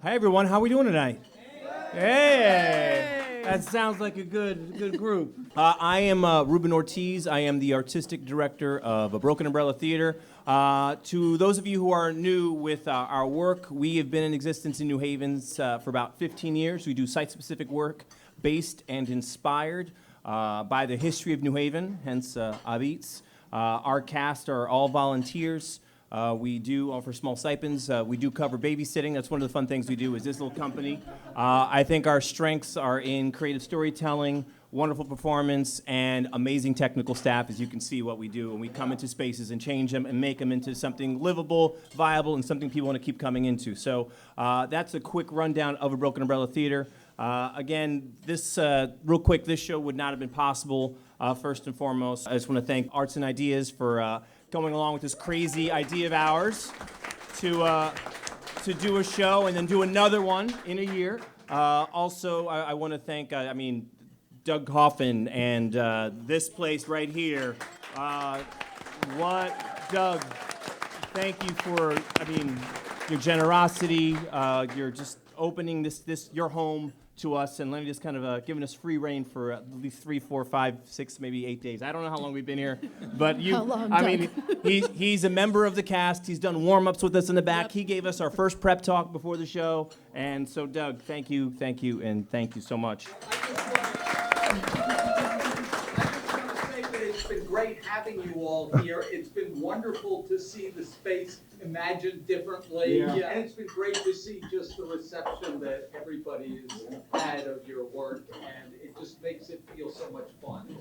Hi, everyone. How are we doing tonight? Hey! That sounds like a good group. I am Ruben Ortiz. I am the artistic director of a Broken Umbrella Theater. To those of you who are new with our work, we have been in existence in New Haven for about 15 years. We do site-specific work based and inspired by the history of New Haven, hence Habits. Our cast are all volunteers. We do offer small stipends. We do cover babysitting. That's one of the fun things we do is this little company. I think our strengths are in creative storytelling, wonderful performance, and amazing technical staff, as you can see what we do. And we come into spaces and change them and make them into something livable, viable, and something people want to keep coming into. So that's a quick rundown of a Broken Umbrella Theater. Again, this real quick, this show would not have been possible, first and foremost. I just want to thank Arts and Ideas for going along with this crazy idea of ours to do a show and then do another one in a year. Also, I want to thank, Doug Coffin and this place right here. Doug, thank you for, your generosity. You're just opening this your home to us, and let me just kind of giving us free reign for at least 3, 4, 5, 6, maybe 8 days. I don't know how long we've been here, but How long, he's a member of the cast. He's done warm-ups with us in the back. Yep. He gave us our first prep talk before the show, and so Doug, thank you, and thank you so much. It's been great having you all here. It's been wonderful to see the space imagined differently. Yeah. And it's been great to see just the reception that everybody has had of your work, and it just makes it feel so much fun.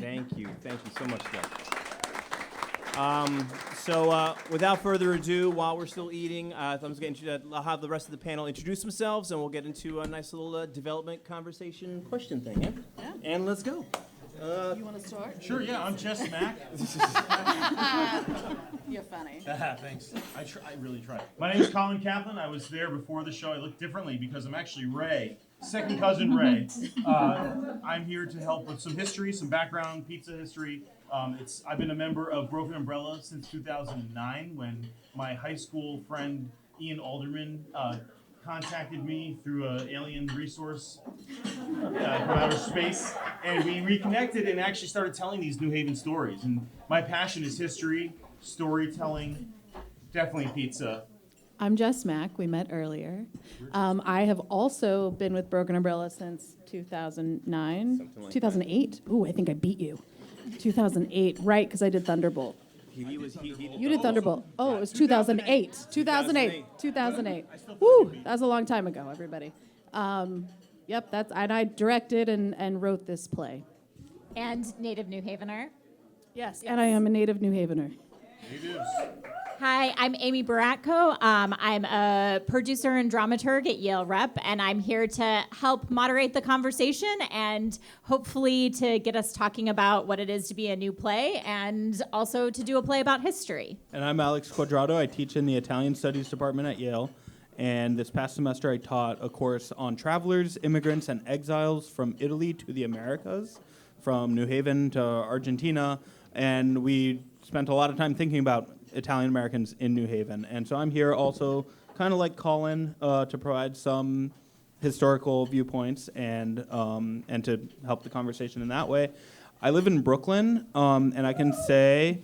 Thank you so much, Doug. So without further ado, while we're still eating, I'll have the rest of the panel introduce themselves, and we'll get into a nice little development conversation question thing. Yeah? And let's go. You want to start? Sure, yeah, I'm Jess Mack. You're funny. Thanks. I really try. My name is Colin Kaplan. I was there before the show. I look differently because I'm actually Ray, second cousin Ray. I'm here to help with some history, some background pizza history. I've been a member of Broken Umbrella since 2009 when my high school friend Ian Alderman contacted me through an alien resource from outer space, and we reconnected and actually started telling these New Haven stories. And my passion is history, storytelling, definitely pizza. I'm Jess Mack. We met earlier. I have also been with Broken Umbrella since 2009, 2008. Ooh, I think I beat you. 2008, right? Because I did Thunderbolt. You did Thunderbolt. Oh, it was 2008. 2008. Woo, that was a long time ago, everybody. Yep, and I directed and wrote this play. And native New Havener. Yes, and I am a native New Havener. Natives. Hi, I'm Amy Boratko. I'm a producer and dramaturg at Yale Rep, and I'm here to help moderate the conversation and hopefully to get us talking about what it is to be a new play and also to do a play about history. And I'm Alex Cuadrado. I teach in the Italian Studies department at Yale. And this past semester, I taught a course on travelers, immigrants, and exiles from Italy to the Americas, from New Haven to Argentina. And we spent a lot of time thinking about Italian Americans in New Haven. And so I'm here also, kind of like Colin, to provide some historical viewpoints and to help the conversation in that way. I live in Brooklyn, and I can say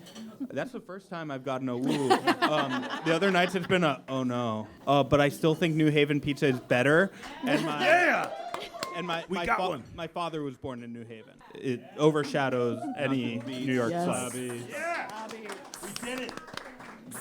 that's the first time I've gotten a woo. The other nights it's been a oh no. But I still think New Haven pizza is better. And my father was born in New Haven. It overshadows any New York club. Yeah! We did it!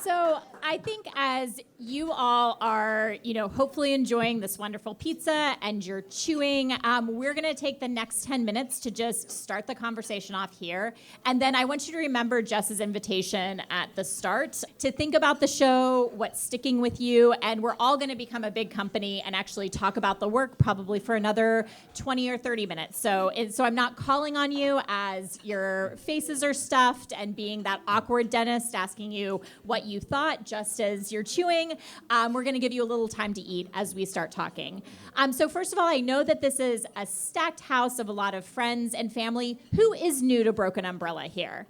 So I think as you all are, hopefully enjoying this wonderful pizza and you're chewing, we're going to take the next 10 minutes to just start the conversation off here. And then I want you to remember Jess's invitation at the start to think about the show, what's sticking with you, and we're all going to become a big company and actually talk about the work probably for another 20 or 30 minutes. So I'm not calling on you as your faces are stuffed and being that awkward dentist asking you what you thought just as you're chewing. We're going to give you a little time to eat as we start talking. So first of all, I know that this is a stacked house of a lot of friends and family. Who is new to Broken Umbrella here?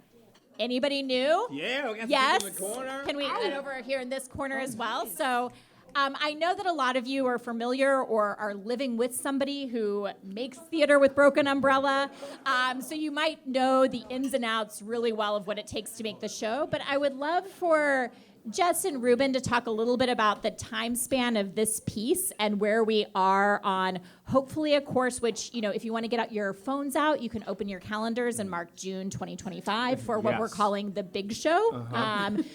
Anybody new? Yeah, we got yes. some people in the corner. Can we get over here in this corner as well? So I know that a lot of you are familiar or are living with somebody who makes theater with Broken Umbrella, so you might know the ins and outs really well of what it takes to make the show, but I would love for Jess and Ruben to talk a little bit about the time span of this piece and where we are on hopefully a course which, if you want to get out your phones out, you can open your calendars and mark June 2025 for what we're calling the big show.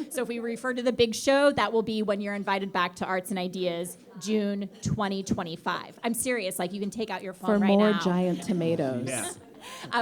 So if we refer to the big show, that will be when you're invited back to Arts and Ideas, June 2025. I'm serious, you can take out your phone For right more now. giant tomatoes. Yeah.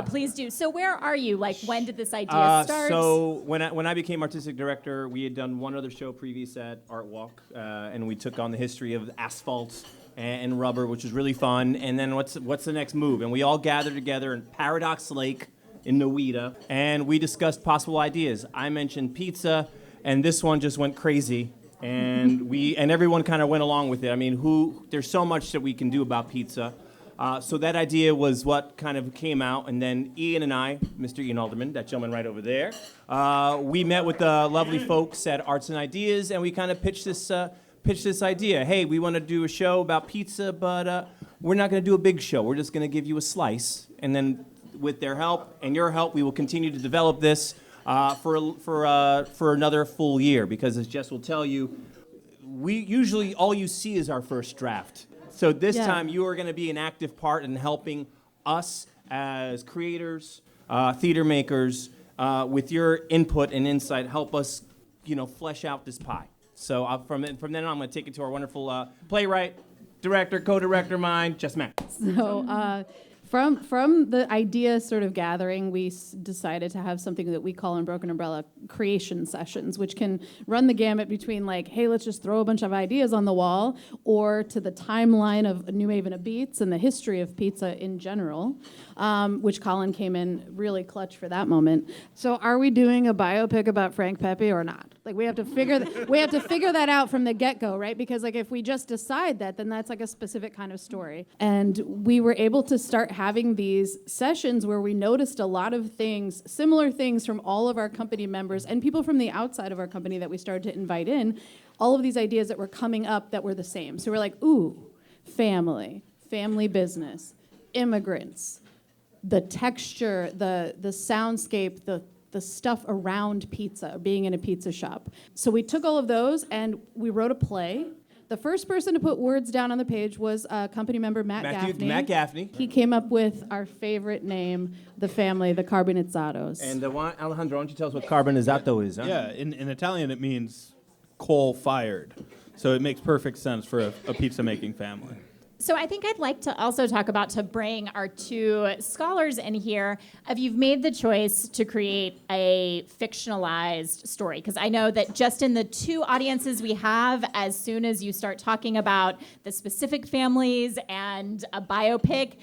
Please do. So where are you? When did this idea start? So when I became artistic director, we had done one other show previous at Art Walk, and we took on the history of asphalt and rubber, which was really fun. And then what's the next move? And we all gathered together in Paradox Lake in Nowita, and we discussed possible ideas. I mentioned pizza, and this one just went crazy. And everyone kind of went along with it. I mean, there's so much that we can do about pizza. So that idea was what kind of came out, and then Ian and I, Mr. Ian Alderman, that gentleman right over there, we met with the lovely folks at Arts and Ideas, and we kind of pitched this idea. Hey, we want to do a show about pizza, but we're not going to do a big show. We're just going to give you a slice, and then with their help and your help, we will continue to develop this for another full year. Because as Jess will tell you, we usually all you see is our first draft. So this time you are going to be an active part in helping us as creators, theater makers, with your input and insight, help us, flesh out this pie. So from then on, I'm going to take it to our wonderful playwright, director, co-director mine, Jess Mack. So from the idea sort of gathering, we decided to have something that we call in Broken Umbrella creation sessions, which can run the gamut between hey, let's just throw a bunch of ideas on the wall, or to the timeline of New Haven of Beats and the history of pizza in general, which Colin came in really clutch for that moment. So are we doing a biopic about Frank Pepe or not? We have to figure that out from the get-go, right? Because if we just decide that, then that's a specific kind of story. And we were able to start having these sessions where we noticed a lot of things, similar things from all of our company members and people from the outside of our company that we started to invite in, all of these ideas that were coming up that were the same. So we're like, ooh, family business, immigrants, the texture, the soundscape, the stuff around pizza, being in a pizza shop. So we took all of those and we wrote a play. The first person to put words down on the page was company member Matt Gaffney. He came up with our favorite name, the family, the Carbonizzados. And Alejandro, why don't you tell us what Carbonizzato is, huh? Yeah, in Italian it means coal-fired. So it makes perfect sense for a pizza-making family. So I think I'd like to also talk about, to bring our two scholars in here, if you've made the choice to create a fictionalized story. Because I know that just in the two audiences we have, as soon as you start talking about the specific families and a biopic,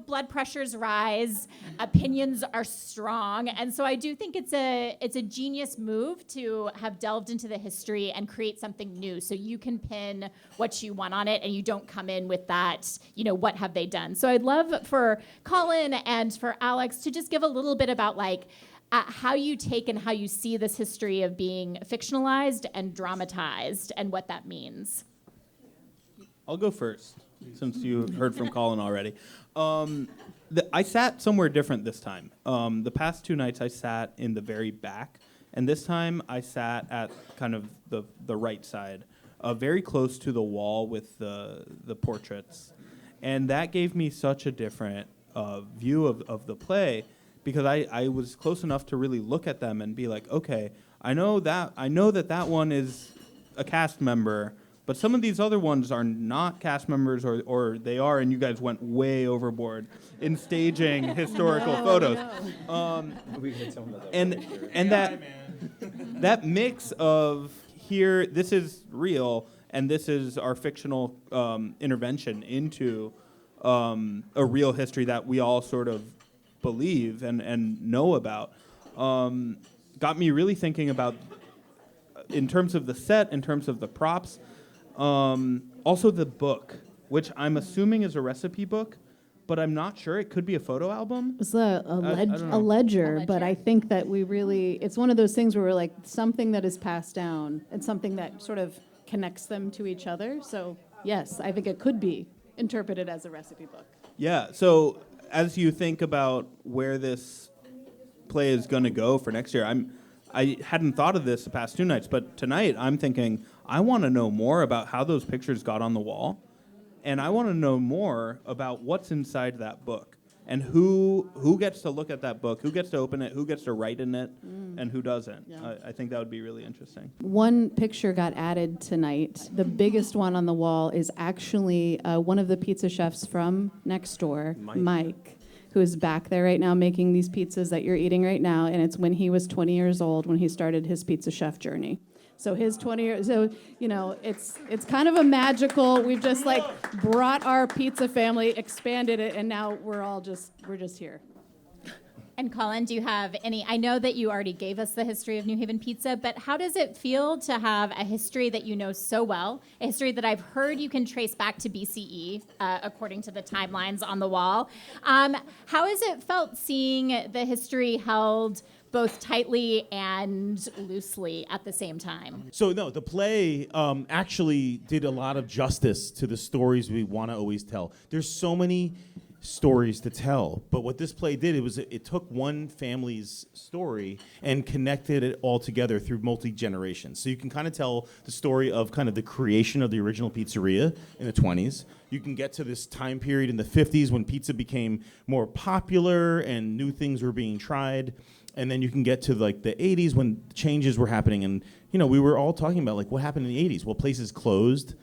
blood pressures rise, opinions are strong. And so I do think it's a genius move to have delved into the history and create something new, so you can pin what you want on it and you don't come in with that, what have they done? So I'd love for Colin and for Alex to just give a little bit about how you take and how you see this history of being fictionalized and dramatized and what that means. I'll go first, since you heard from Colin already. I sat somewhere different this time. The past two nights I sat in the very back, and this time I sat at kind of the right side, very close to the wall with the portraits. And that gave me such a different view of the play, because I was close enough to really look at them and be like, okay, I know that one is a cast member, but some of these other ones are not cast members, or they are, and you guys went way overboard in staging historical photos. And that mix of here, this is real, and this is our fictional intervention into a real history that we all sort of believe and know about, got me really thinking about, in terms of the set, in terms of the props, also the book, which I'm assuming is a recipe book, but I'm not sure. It could be a photo album. It's a ledger, but I think that it's one of those things where we're like, something that is passed down and something that sort of connects them to each other. So yes, I think it could be interpreted as a recipe book. Yeah, so as you think about where this play is going to go for next year, I hadn't thought of this the past 2 nights, but tonight I'm thinking I want to know more about how those pictures got on the wall, and I want to know more about what's inside that book, and who gets to look at that book, who gets to open it, who gets to write in it, and who doesn't. Yeah. I think that would be really interesting. One picture got added tonight. The biggest one on the wall is actually one of the pizza chefs from next door, Mike, who is back there right now making these pizzas that you're eating right now, and it's when he was 20 years old when he started his pizza chef journey. So his 20 years, so, you know, it's kind of a magical, we've just like brought our pizza family, expanded it, and now we're just here. And Colin, do you have any, I know that you already gave us the history of New Haven pizza, but how does it feel to have a history that you know so well, a history that I've heard you can trace back to BCE, according to the timelines on the wall? How has it felt seeing the history held both tightly and loosely at the same time? So no, the play actually did a lot of justice to the stories we want to always tell. There's so many stories to tell, but what this play did, it took one family's story and connected it all together through multi-generations. So you can kind of tell the story of kind of the creation of the original pizzeria in the 20s. You can get to this time period in the 50s when pizza became more popular and new things were being tried. And then you can get to like the 80s when changes were happening. And, you know, we were all talking about like what happened in the 80s. Well, places closed,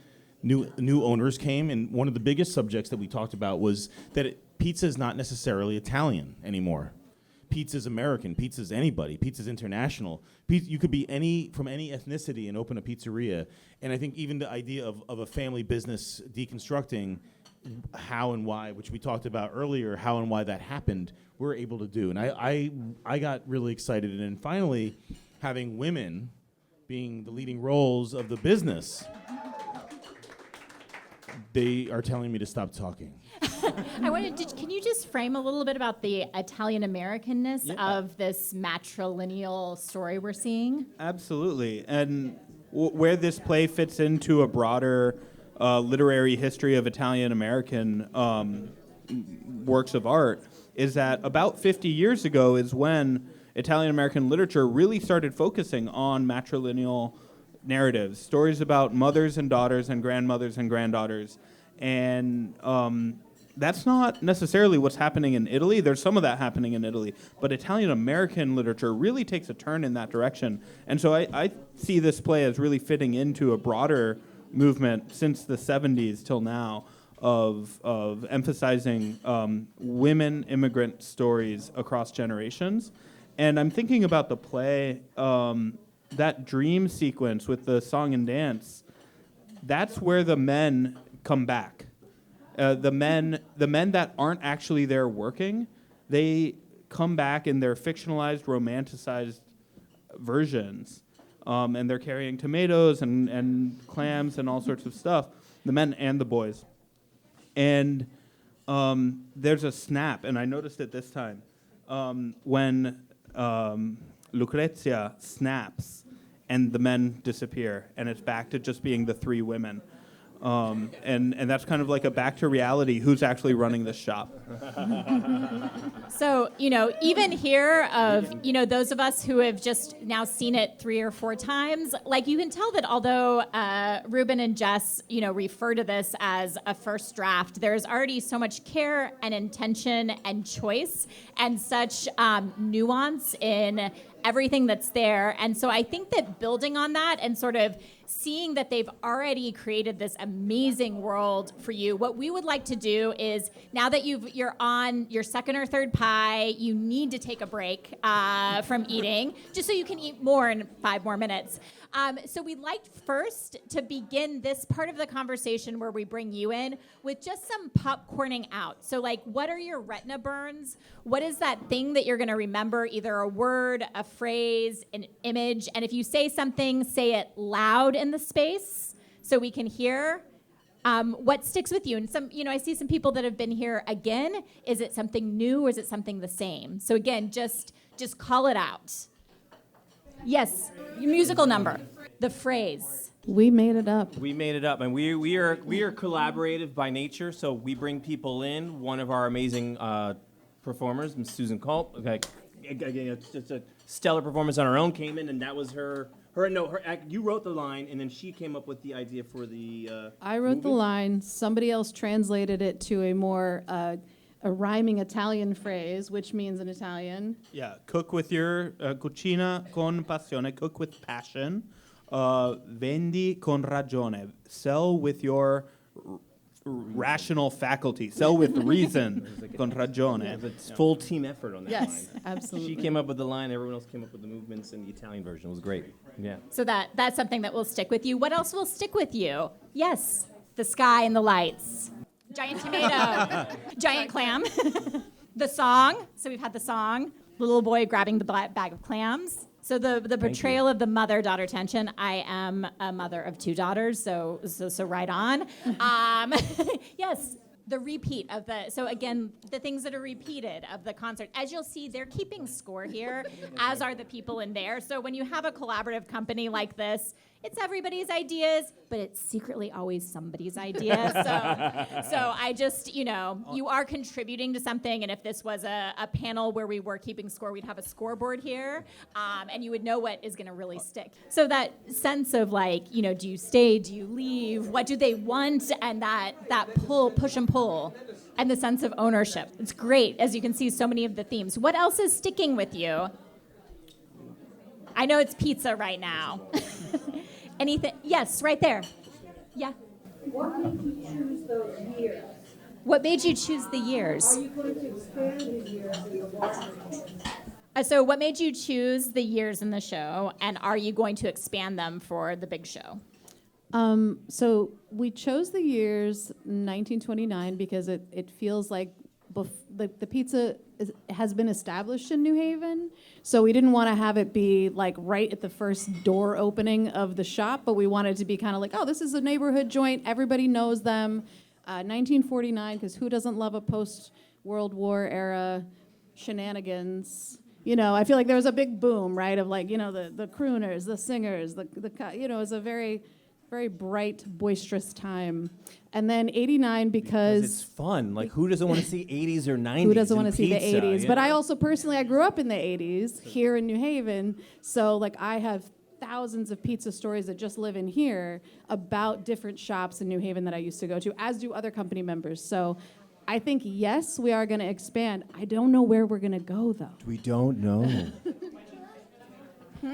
new owners came. And one of the biggest subjects that we talked about was that pizza is not necessarily Italian anymore. Pizza is American. Pizza is anybody. Pizza is international. You could be from any ethnicity and open a pizzeria. And I think even the idea of a family business deconstructing how and why, which we talked about earlier, how and why that happened, we're able to do. And I got really excited. And then finally, having women being the leading roles of the business, they are telling me to stop talking. Can you just frame a little bit about the Italian-Americanness of this matrilineal story we're seeing? Absolutely. And where this play fits into a broader literary history of Italian-American works of art is that about 50 years ago is when Italian-American literature really started focusing on matrilineal narratives, stories about mothers and daughters and grandmothers and granddaughters. And that's not necessarily what's happening in Italy. There's some of that happening in Italy, but Italian-American literature really takes a turn in that direction. And so I see this play as really fitting into a broader movement since the 70s till now of emphasizing women immigrant stories across generations. And I'm thinking about the play, that dream sequence with the song and dance, that's where the men come back. The men that aren't actually there working, they come back in their fictionalized, romanticized versions. And they're carrying tomatoes and clams and all sorts of stuff, the men and the boys. And there's a snap, and I noticed it this time, when Lucrezia snaps and the men disappear, and it's back to just being the three women. And that's kind of like a back to reality, who's actually running this shop. So, even here of, those of us who have just now seen it 3 or 4 times, like you can tell that although Ruben and Jess, refer to this as a first draft, there's already so much care and intention and choice and such nuance in everything that's there. And so I think that building on that and sort of seeing that they've already created this amazing world for you, what we would like to do is, now that you're on your second or third pie, you need to take a break from eating, just so you can eat more in 5 more minutes. So we'd like first to begin this part of the conversation where we bring you in with just some popcorning out. So what are your retina burns? What is that thing that you're gonna remember, either a word, a phrase, an image? And if you say something, say it loud in the space so we can hear. What sticks with you? And I see some people that have been here again. Is it something new or is it something the same? So again, just call it out. Yes, your musical number. The phrase. We made it up. We made it up, and we are collaborative by nature. So we bring people in. One of our amazing performers, Ms. Susan Culp, okay, again, it's just a stellar performance on her own. Came in, and that was her. You wrote the line, and then she came up with the idea for the. I wrote the movie. line. Somebody else translated it to a more a rhyming Italian phrase, which means in Italian. Yeah, cook with your cucina con passione, cook with passion. Vendi con ragione, sell with your rational faculty, sell with reason, con ragione. It's a full team effort on that Yes, line. absolutely. She came up with the line. Everyone else came up with the movements, and the Italian version was great. Yeah. So that's something that will stick with you. What else will stick with you? Yes, the sky and the lights. Giant tomato, giant clam. The song. So we've had the song. The little boy grabbing the bag of clams. So the portrayal of the mother-daughter tension. I am a mother of 2 daughters, so right on. Yes, the repeat of so again, the things that are repeated of the concert. As you'll see, they're keeping score here, as are the people in there. So when you have a collaborative company like this, it's everybody's ideas, but it's secretly always somebody's idea. So I just, you are contributing to something. And if this was a panel where we were keeping score, we'd have a scoreboard here, and you would know what is going to really stick. So that sense of like, do you stay, do you leave, what do they want, and that push and pull, and the sense of ownership. It's great, as you can see, so many of the themes. What else is sticking with you? I know it's pizza right now. Anything? Yes, right there. Yeah. What made you choose those years? What made you choose the years? Are you going to expand the years in the Washington? So what made you choose the years in the show, and are you going to expand them for the big show? So we chose the years 1929 because it feels like the pizza has been established in New Haven, so we didn't want to have it be like right at the first door opening of the shop, but we wanted it to be kind of like, oh, this is a neighborhood joint, everybody knows them. 1949, because who doesn't love a post-World War era shenanigans? I feel like there was a big boom, right, of like, the crooners, the singers, it was a very, very bright, boisterous time. And then 89 because it's fun. Like, who doesn't want to see 80s or 90s? who doesn't want to see the pizza, 80s? But I also personally, I grew up in the 80s here in New Haven. So like I have thousands of pizza stories that just live in here about different shops in New Haven that I used to go to, as do other company members. So I think, yes, we are going to expand. I don't know where we're going to go, though. We don't know.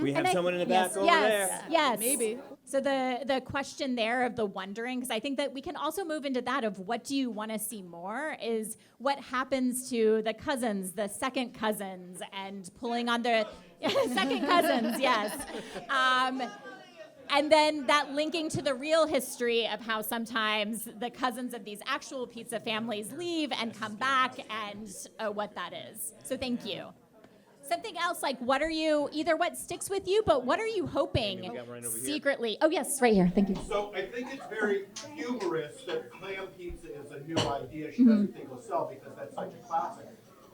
We have someone in the back over there. Yes. Maybe. So the question there of the wondering, because I think that we can also move into that of what do you want to see more, is what happens to the cousins, the second cousins, and pulling on their second cousins, yes. And then that linking to the real history of how sometimes the cousins of these actual pizza families leave and come back, and what that is. So thank you. Something else, like what sticks with you, but what are you hoping secretly? Oh, yes, right here. Thank you. So I think it's very humorous that clam pizza is a new idea she doesn't think will sell because that's such a classic.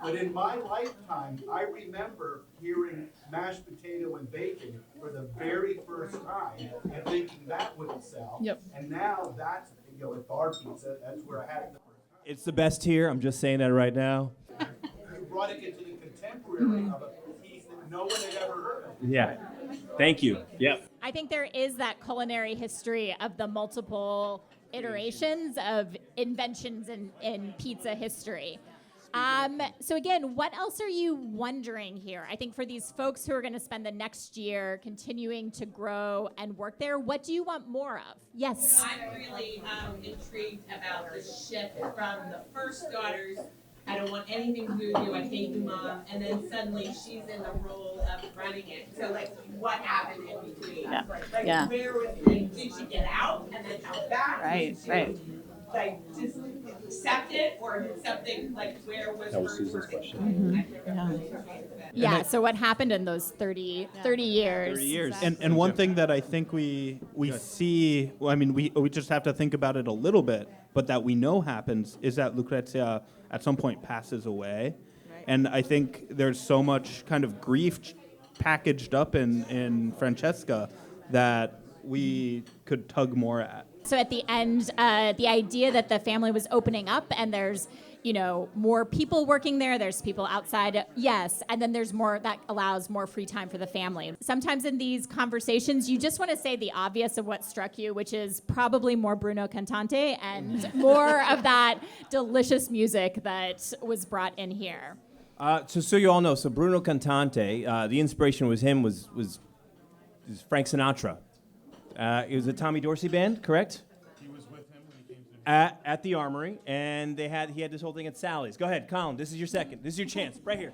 But in my lifetime, I remember hearing mashed potato and bacon for the very first time and thinking that wouldn't sell. Yep. And now that's, at bar pizza, that's where I had it the first time. It's the best here. I'm just saying that right now. You brought it into the contemporary of a piece that no one had ever heard of. Yeah. Thank you. Yep. I think there is that culinary history of the multiple iterations of inventions in pizza history. So again, what else are you wondering here? I think for these folks who are going to spend the next year continuing to grow and work there, what do you want more of? Yes. I'm really intrigued about the shift from the first daughters, I don't want anything to do with you, I hate you, Mom, and then suddenly she's in the role of running it. So what happened in between? Yeah. Where was, did she get out and then come back? Right, right. Just accept it, or did something, where was That was her Susan's turning question. point? Yeah, so what happened in those 30 years? 30 years. And one thing that I think we see, we just have to think about it a little bit, but that we know happens is that Lucrezia at some point passes away. Right. And I think there's so much kind of grief packaged up in Francesca that we could tug more at. So at the end, the idea that the family was opening up and there's, more people working there, there's people outside, yes, and then there's more that allows more free time for the family. Sometimes in these conversations, you just want to say the obvious of what struck you, which is probably more Bruno Cantante and more of that delicious music that was brought in here. So you all know, so Bruno Cantante, the inspiration was Frank Sinatra. It was a Tommy Dorsey band, correct? He was with him when he came to At the Armory, and he had this whole thing at Sally's. Go ahead, Colin, this is your second. This is your chance, right here.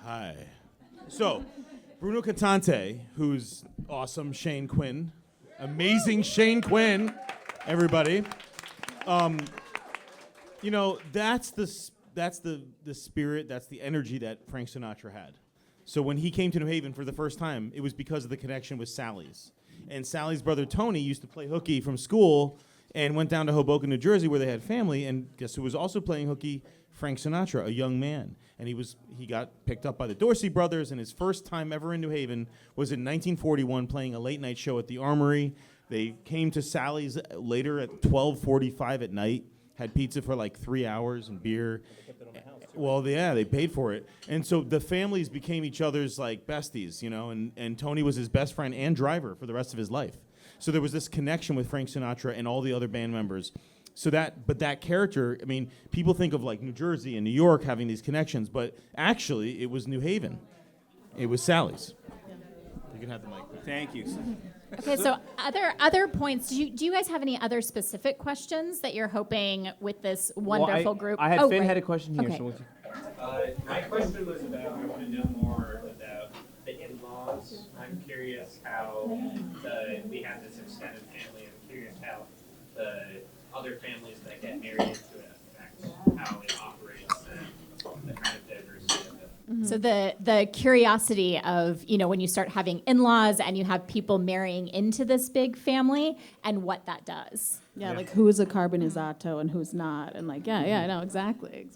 Hi. So, Bruno Cantante, who's awesome, Shane Quinn, amazing Shane Quinn, everybody. That's the spirit, that's the energy that Frank Sinatra had. So when he came to New Haven for the first time, it was because of the connection with Sally's. And Sally's brother Tony used to play hooky from school and went down to Hoboken, New Jersey, where they had family. And guess who was also playing hooky? Frank Sinatra, a young man. And he got picked up by the Dorsey brothers, and his first time ever in New Haven was in 1941 playing a late night show at the Armory. They came to Sally's later at 12:45 at night, had pizza for like 3 hours and beer. Well, yeah, they paid for it. And so the families became each other's like besties, and Tony was his best friend and driver for the rest of his life. So there was this connection with Frank Sinatra and all the other band members. But that character, I mean, people think of like New Jersey and New York having these connections, but actually it was New Haven. It was Sally's. You can have the mic. Thank you. Okay, so other points. Do you guys have any other specific questions that you're hoping with this wonderful group? I had Finn right. had a question here. Okay. So My question was about, I want to know more about the in-laws. I'm curious how we have this extended family. I'm curious how the other families that get married into it affect how it operates and the kind of diversity of it. So the curiosity of, when you start having in-laws and you have people marrying into this big family and what that does. Yeah, like who's a carbonizzato and who's not. And like, I know, exactly.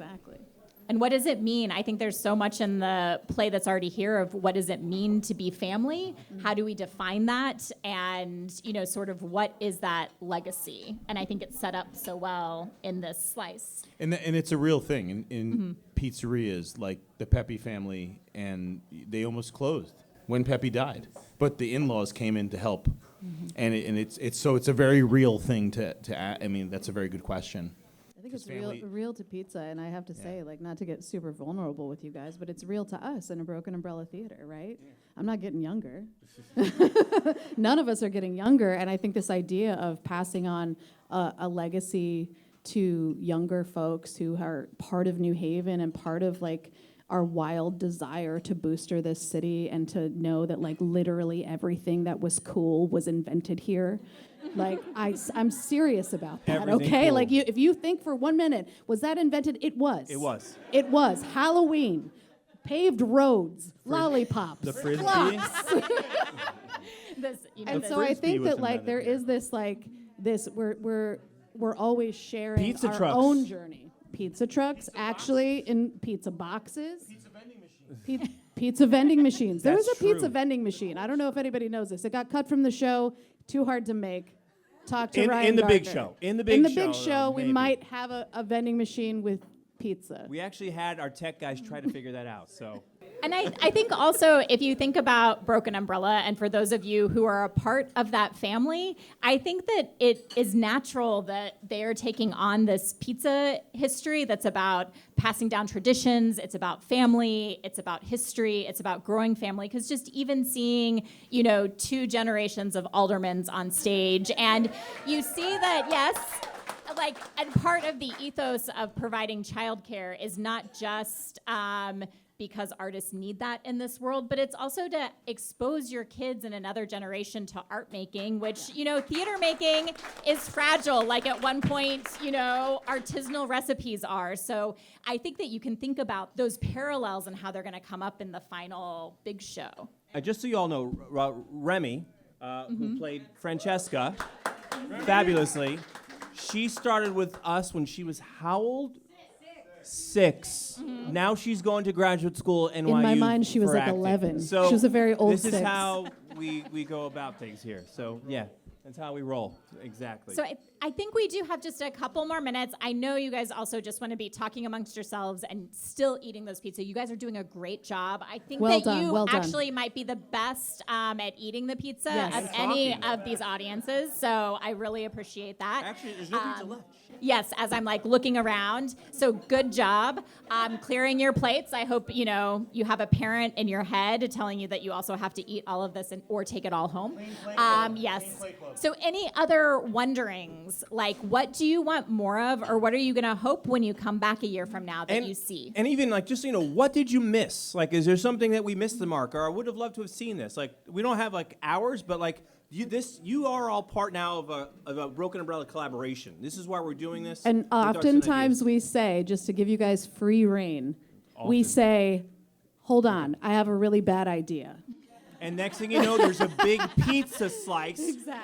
And what does it mean? I think there's so much in the play that's already here of what does it mean to be family? How do we define that? And, sort of what is that legacy? And I think it's set up so well in this slice. And it's a real thing in pizzerias, like the Pepe family, and they almost closed when Pepe died. But the in-laws came in to help. And it's a very real thing to add. I mean, that's a very good question. I think it's real to pizza, and I have to say, like, not to get super vulnerable with you guys, but it's real to us in a Broken Umbrella Theater, right? Yeah. I'm not getting younger. None of us are getting younger, and I think this idea of passing on a legacy to younger folks who are part of New Haven and part of, like, our wild desire to booster this city and to know that, like, literally everything that was cool was invented here. Like, I'm serious about that, Everything okay? cool. Like, if you think for 1 minute, was that invented? It was. It was. It was. Halloween, paved roads, lollipops, The Frisbee. clocks. And so I Frisbee think was that, like, invented there here. is this, like, we're always sharing Pizza our trucks. own journey. Pizza trucks, actually, in pizza boxes. Pizza vending machines. Pizza vending machines. There was That's a pizza true. vending machine. I don't know if anybody knows this. It got cut from the show. Too hard to make. Talk to Ryan in the big Gardner. show. In the In big the big show, show, we maybe. might have a vending machine with pizza. We actually had our tech guys try to figure that out. So And I think also, if you think about Broken Umbrella, and for those of you who are a part of that family, I think that it is natural that they're taking on this pizza history that's about passing down traditions, it's about family, it's about history, it's about growing family, because just even seeing, 2 generations of aldermans on stage, and you see that, yes, and part of the ethos of providing childcare is not just because artists need that in this world, but it's also to expose your kids in another generation to art making, which, theater making is fragile. Like at one point, artisanal recipes are. So I think that you can think about those parallels and how they're going to come up in the final big show. just so you all know, Remy, who played Francesca fabulously, she started with us when she was how old? 6. Now she's going to graduate school at NYU. In my mind, she was for like acting. 11. So She was a very old This is 6. how we go about things here. So yeah, that's how we roll. Exactly. So I think we do have just a couple more minutes. I know you guys also just want to be talking amongst yourselves and still eating those pizza. You guys are doing a great job. I think Well that done, you well done. actually might be the best at eating the pizza Yes. of any of these audiences. So I really appreciate that. Actually, there's no pizza left. Yes, as I'm like looking around. So good job clearing your plates. I hope you have a parent in your head telling you that you also have to eat all of this or take it all home. Yes. So any other wonderings, like what do you want more of, or what are you gonna hope when you come back a year from now that you see? And even like just what did you miss? Like, is there something that we missed the mark, or I would have loved to have seen this? Like, we don't have like hours, but like you are all part now of a Broken Umbrella collaboration. This is why we're doing this. And with Arts oftentimes Ideas. we say, just to give you guys free reign, we say, hold on, I have a really bad idea. And next thing you know, there's a big pizza slice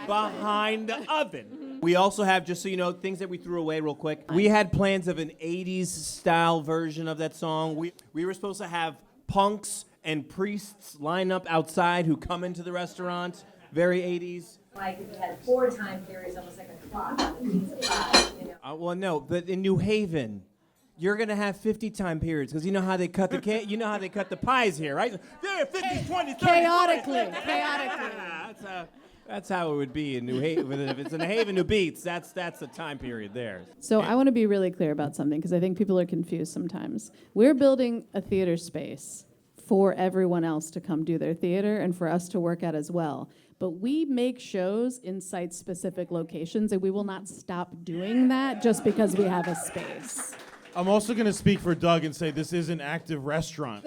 behind the oven. We also have, just so you know, things that we threw away real quick. We had plans of an 80s style version of that song. We were supposed to have punks and priests line up outside who come into the restaurant. Very 80s. Like if you had 4 time periods, almost like a clock, a pizza pie, you know. Well, no, but in New Haven, you're gonna have 50 time periods because you know how they cut the pies here, right? There, 50, 20, 30. Chaotically. That's how it would be in New Haven. If it's in New Haven, New Beats, that's the time period there. So I want to be really clear about something because I think people are confused sometimes. We're building a theater space for everyone else to come do their theater and for us to work at as well. But we make shows in site-specific locations, and we will not stop doing that just because we have a space. I'm also going to speak for Doug and say this is an active restaurant.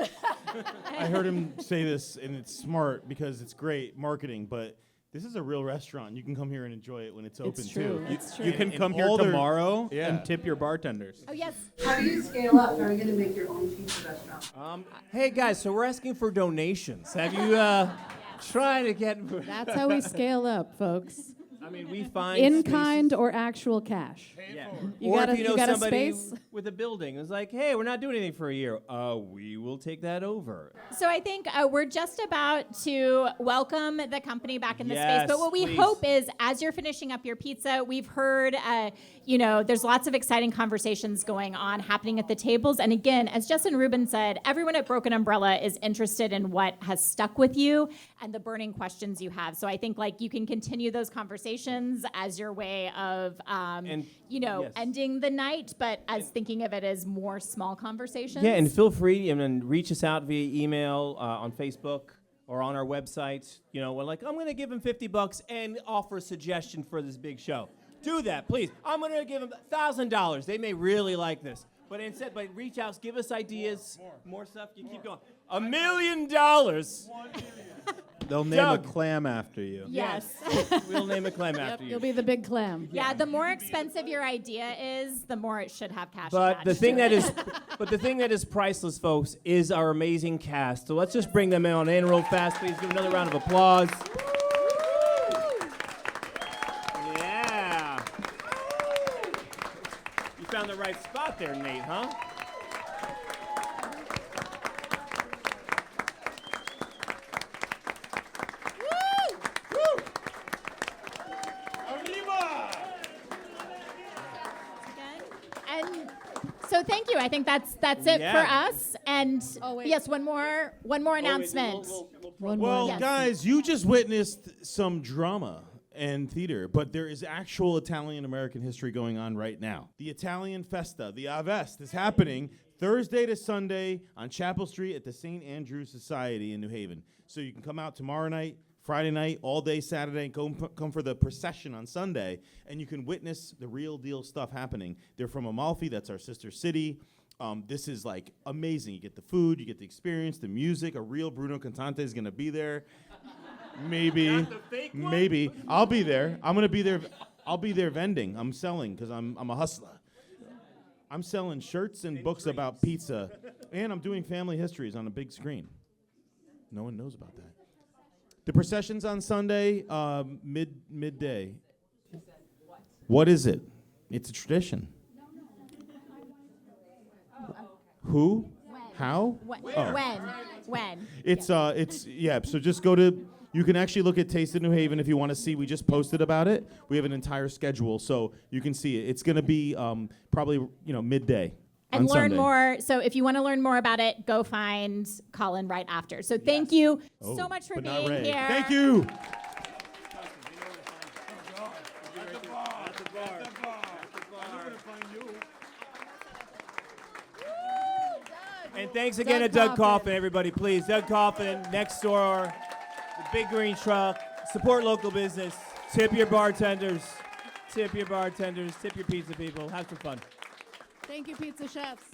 I heard him say this, and it's smart because it's great marketing, but this is a real restaurant. You can come here and enjoy it when it's open, It's true. too. It's true. You can come here all their- tomorrow Yeah. and tip your bartenders. Oh yes. How do you scale up? Are you gonna make your own pizza restaurant? Hey guys, so we're asking for donations. Have you tried to get? That's how we scale up, folks. I mean, we find In spaces- kind or actual cash. Yeah. You or got if you know a somebody space? with a building, it's like, hey, we're not doing anything for a year. We will take that over. So I think we're just about to welcome the company back in the Yes, space. But what we please. hope is, as you're finishing up your pizza, we've heard, there's lots of exciting conversations going on happening at the tables. And again, as Justin Ruben said, everyone at Broken Umbrella is interested in what has stuck with you and the burning questions you have. So I think you can continue those conversations as your way of, yes. ending the night, but as thinking of it as more small conversations. Yeah, and feel free and reach us out via email, on Facebook, or on our website. We're like, I'm going to give him $50 and offer a suggestion for this big show. Do that, please. I'm going to give them $1,000. They may really like this. But instead, reach out, give us ideas, more stuff. You keep going. $1 million. They'll name Doug. a clam after you. Yes. We'll name a clam after you. You'll be the big clam. Yeah, the more expensive your idea is, the more it should have cash But attached the thing to that it. is priceless, folks, is our amazing cast. So let's just bring them on in real fast. Please give another round of applause. Yeah. You found the right spot there, Nate, huh? And so thank you. I think that's it Yeah. for us. And wait. yes, one more announcement. One Well, more. Yes. guys, you just witnessed some drama and theater, but there is actual Italian-American history going on right now. The Italian Festa, the Avest, is happening Thursday to Sunday on Chapel Street at the St. Andrew's Society in New Haven. So you can come out tomorrow night, Friday night, all day Saturday, and come for the procession on Sunday, and you can witness the real deal stuff happening. They're from Amalfi, that's our sister city. This is amazing. You get the food, you get the experience, the music. A real Bruno Cantante is gonna be there. Maybe. I'll be there. I'm gonna be there. I'll be there vending. I'm selling because I'm a hustler. I'm selling shirts and books about pizza, and I'm doing family histories on a big screen. No one knows about that. The procession's on Sunday, midday. What is it? It's a tradition. Who? How? When? Oh. When? It's So just go to You can actually look at Taste of New Haven if you want to see. We just posted about it. We have an entire schedule, so you can see it. It's going to be probably midday. And on learn Sunday. more. So if you want to learn more about it, go find Colin right after. So thank you so Oh, much for but not being Ray. here. Thank you. And thanks again to Doug Coffin, everybody, please. Doug Coffin, next door, the big green truck. Support local business. Tip your bartenders. Tip your bartenders. Tip your pizza people. Have some fun. Thank you, pizza chefs.